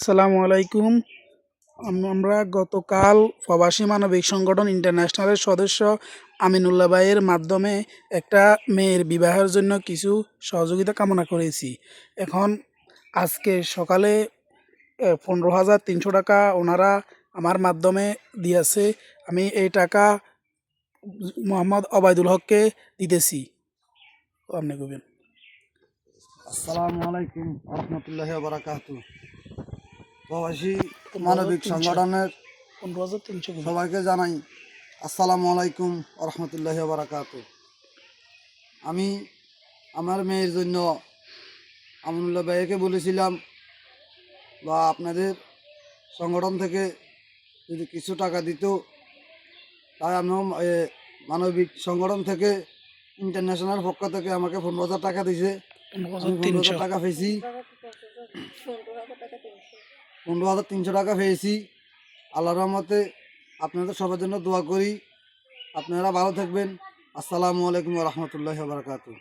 আসসালামু আলাইকুম। আমরা গতকাল প্রবাসী মানবিক সংগঠন ইন্টারন্যাশনালের সদস্য আমিনুল্লাহ ভাইয়ের মাধ্যমে একটা মেয়ের বিবাহের জন্য কিছু সহযোগিতা কামনা করেছি। এখন আজকে সকালে 15,300 টাকা ওনারা আমার মাধ্যমে দিয়েছে। আমি এই টাকা মোহাম্মদ ওবায়দুল হককে দিতেছি। আপনি কবেন। আসসালামু আলাইকুম রহমতুল্লাহি ওয়া বারাকাতুহু। প্রবাসী মানবিক 15,300 সংগঠনের 15,300 সবাইকে জানাই আসসালামু আলাইকুম রহমতুল্লাহি ওয়া বারাকাতুহু। আমি আমার মেয়ের জন্য আমিনুল্লাহ ভাইকে বলেছিলাম বা আপনাদের সংগঠন থেকে যদি কিছু টাকা দিত, তাই আমি মানবিক সংগঠন থেকে ইন্টারন্যাশনাল পক্ষ থেকে আমাকে 15,000 টাকা দিয়েছে। আমি 15,000 15,300। টাকা পেয়েছি, 15,300 টাকা পেয়েছি। আল্লাহর রহমতে আপনাদের সবার জন্য দোয়া করি। আপনারা ভালো থাকবেন। আসসালামু আলাইকুম ওয়া রাহমাতুল্লাহি ওয়া বারাকাতুহু।